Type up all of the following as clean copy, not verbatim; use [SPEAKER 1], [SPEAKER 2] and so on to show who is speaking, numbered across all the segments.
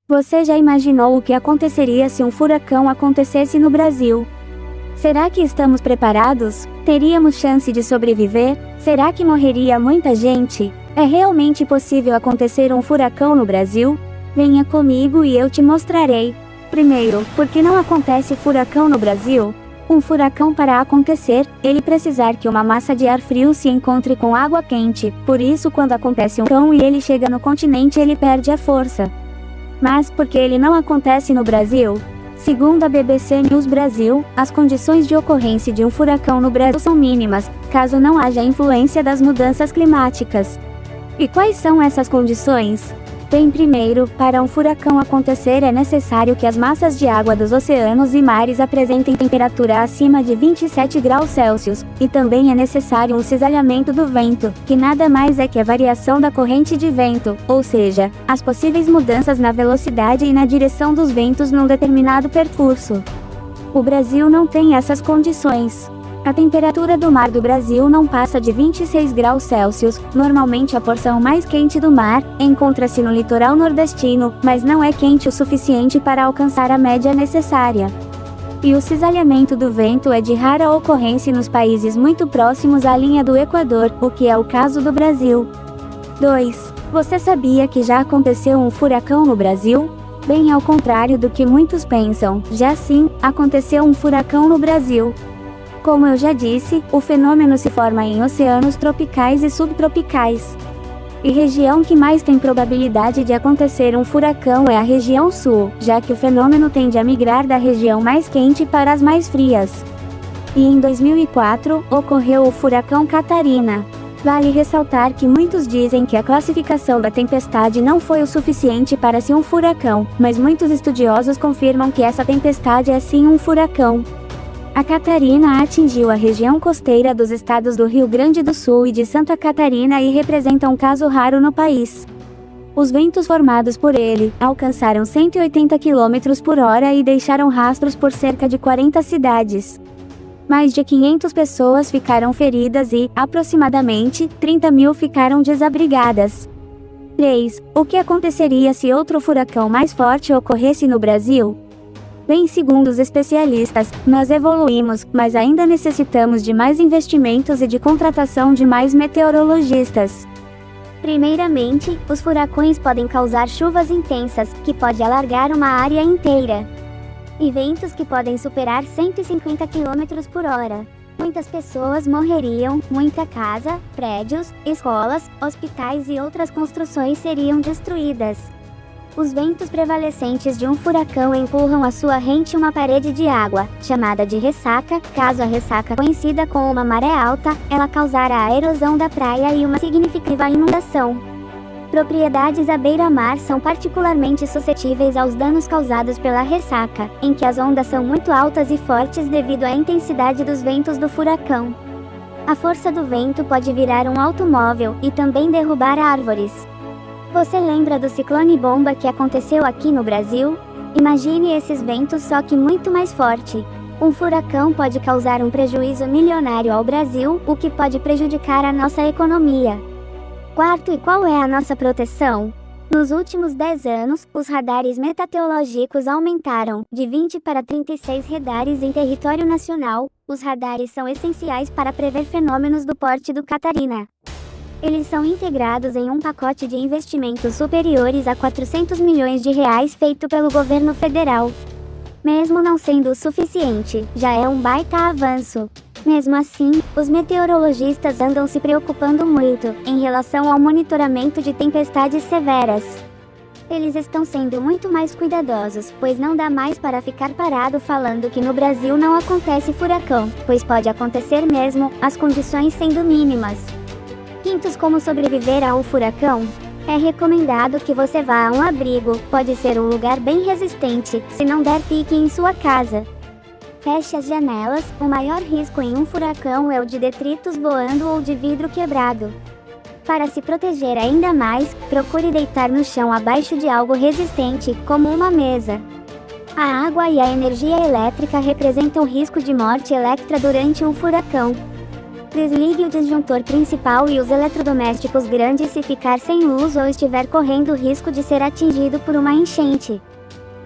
[SPEAKER 1] Você já imaginou o que aconteceria se um furacão acontecesse no Brasil? Será que estamos preparados? Teríamos chance de sobreviver? Será que morreria muita gente? É realmente possível acontecer um furacão no Brasil? Venha comigo e eu te mostrarei. Primeiro, por que não acontece furacão no Brasil? Um furacão, para acontecer, ele precisar que uma massa de ar frio se encontre com água quente. Por isso, quando acontece um furacão e ele chega no continente, ele perde a força. Mas por que ele não acontece no Brasil? Segundo a BBC News Brasil, as condições de ocorrência de um furacão no Brasil são mínimas, caso não haja influência das mudanças climáticas. E quais são essas condições? Bem, primeiro, para um furacão acontecer é necessário que as massas de água dos oceanos e mares apresentem temperatura acima de 27 graus Celsius, e também é necessário um cisalhamento do vento, que nada mais é que a variação da corrente de vento, ou seja, as possíveis mudanças na velocidade e na direção dos ventos num determinado percurso. O Brasil não tem essas condições. A temperatura do mar do Brasil não passa de 26 graus Celsius, normalmente a porção mais quente do mar, encontra-se no litoral nordestino, mas não é quente o suficiente para alcançar a média necessária. E o cisalhamento do vento é de rara ocorrência nos países muito próximos à linha do Equador, o que é o caso do Brasil. 2. Você sabia que já aconteceu um furacão no Brasil? Bem ao contrário do que muitos pensam, já sim, aconteceu um furacão no Brasil. Como eu já disse, o fenômeno se forma em oceanos tropicais e subtropicais. E região que mais tem probabilidade de acontecer um furacão é a região sul, já que o fenômeno tende a migrar da região mais quente para as mais frias. E em 2004, ocorreu o furacão Catarina. Vale ressaltar que muitos dizem que a classificação da tempestade não foi o suficiente para ser um furacão, mas muitos estudiosos confirmam que essa tempestade é sim um furacão. A Catarina atingiu a região costeira dos estados do Rio Grande do Sul e de Santa Catarina e representa um caso raro no país. Os ventos formados por ele alcançaram 180 km por hora e deixaram rastros por cerca de 40 cidades. Mais de 500 pessoas ficaram feridas e, aproximadamente, 30 mil ficaram desabrigadas. 3. O que aconteceria se outro furacão mais forte ocorresse no Brasil? Bem, segundo os especialistas, nós evoluímos, mas ainda necessitamos de mais investimentos e de contratação de mais meteorologistas. Primeiramente, os furacões podem causar chuvas intensas, que pode alargar uma área inteira. E ventos que podem superar 150 km por hora. Muitas pessoas morreriam, muita casa, prédios, escolas, hospitais e outras construções seriam destruídas. Os ventos prevalecentes de um furacão empurram à sua rente uma parede de água, chamada de ressaca. Caso a ressaca, conhecida como uma maré alta, ela causar a erosão da praia e uma significativa inundação. Propriedades à beira-mar são particularmente suscetíveis aos danos causados pela ressaca, em que as ondas são muito altas e fortes devido à intensidade dos ventos do furacão. A força do vento pode virar um automóvel e também derrubar árvores. Você lembra do ciclone bomba que aconteceu aqui no Brasil? Imagine esses ventos, só que muito mais forte. Um furacão pode causar um prejuízo milionário ao Brasil, o que pode prejudicar a nossa economia. Quarto, e qual é a nossa proteção? Nos últimos 10 anos, os radares meteorológicos aumentaram, de 20 para 36 radares em território nacional. Os radares são essenciais para prever fenômenos do porte do Catarina. Eles são integrados em um pacote de investimentos superiores a 400 milhões de reais feito pelo governo federal. Mesmo não sendo o suficiente, já é um baita avanço. Mesmo assim, os meteorologistas andam se preocupando muito em relação ao monitoramento de tempestades severas. Eles estão sendo muito mais cuidadosos, pois não dá mais para ficar parado falando que no Brasil não acontece furacão, pois pode acontecer mesmo, as condições sendo mínimas. Quintos, como sobreviver a um furacão? É recomendado que você vá a um abrigo, pode ser um lugar bem resistente, se não der, fique em sua casa. Feche as janelas, o maior risco em um furacão é o de detritos voando ou de vidro quebrado. Para se proteger ainda mais, procure deitar no chão abaixo de algo resistente, como uma mesa. A água e a energia elétrica representam risco de morte elétrica durante um furacão. Desligue o disjuntor principal e os eletrodomésticos grandes se ficar sem luz ou estiver correndo risco de ser atingido por uma enchente.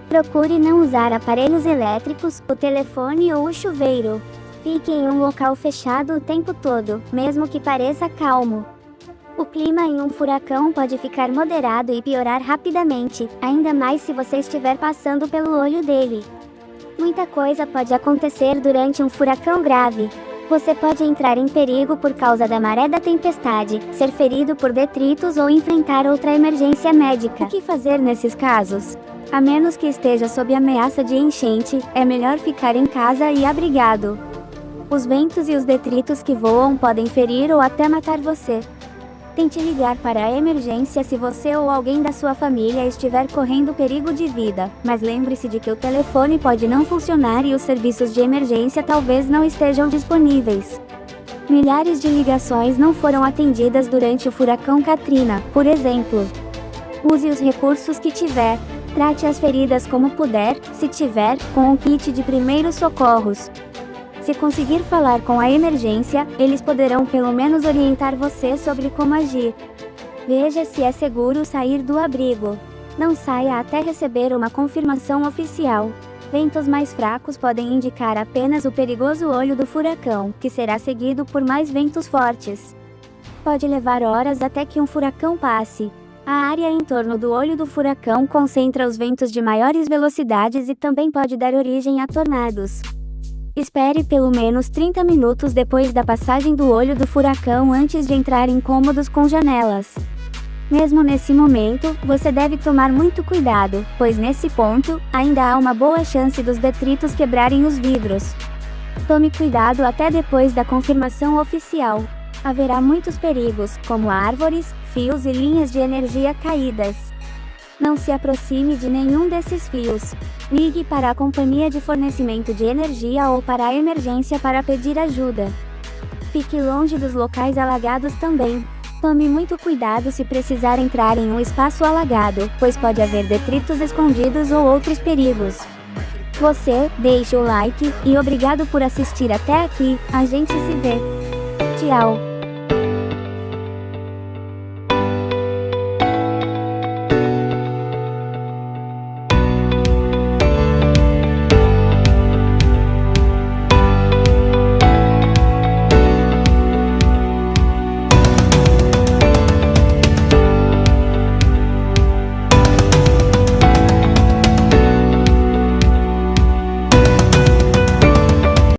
[SPEAKER 1] Procure não usar aparelhos elétricos, o telefone ou o chuveiro. Fique em um local fechado o tempo todo, mesmo que pareça calmo. O clima em um furacão pode ficar moderado e piorar rapidamente, ainda mais se você estiver passando pelo olho dele. Muita coisa pode acontecer durante um furacão grave. Você pode entrar em perigo por causa da maré da tempestade, ser ferido por detritos ou enfrentar outra emergência médica. O que fazer nesses casos? A menos que esteja sob ameaça de enchente, é melhor ficar em casa e abrigado. Os ventos e os detritos que voam podem ferir ou até matar você. Tente ligar para a emergência se você ou alguém da sua família estiver correndo perigo de vida, mas lembre-se de que o telefone pode não funcionar e os serviços de emergência talvez não estejam disponíveis. Milhares de ligações não foram atendidas durante o furacão Katrina, por exemplo. Use os recursos que tiver. Trate as feridas como puder, se tiver, com um kit de primeiros socorros. Se conseguir falar com a emergência, eles poderão pelo menos orientar você sobre como agir. Veja se é seguro sair do abrigo. Não saia até receber uma confirmação oficial. Ventos mais fracos podem indicar apenas o perigoso olho do furacão, que será seguido por mais ventos fortes. Pode levar horas até que um furacão passe. A área em torno do olho do furacão concentra os ventos de maiores velocidades e também pode dar origem a tornados. Espere pelo menos 30 minutos depois da passagem do olho do furacão antes de entrar em cômodos com janelas. Mesmo nesse momento, você deve tomar muito cuidado, pois nesse ponto, ainda há uma boa chance dos detritos quebrarem os vidros. Tome cuidado até depois da confirmação oficial. Haverá muitos perigos, como árvores, fios e linhas de energia caídas. Não se aproxime de nenhum desses fios. Ligue para a companhia de fornecimento de energia ou para a emergência para pedir ajuda. Fique longe dos locais alagados também. Tome muito cuidado se precisar entrar em um espaço alagado, pois pode haver detritos escondidos ou outros perigos. Você, deixe o like, e obrigado por assistir até aqui, a gente se vê. Tchau!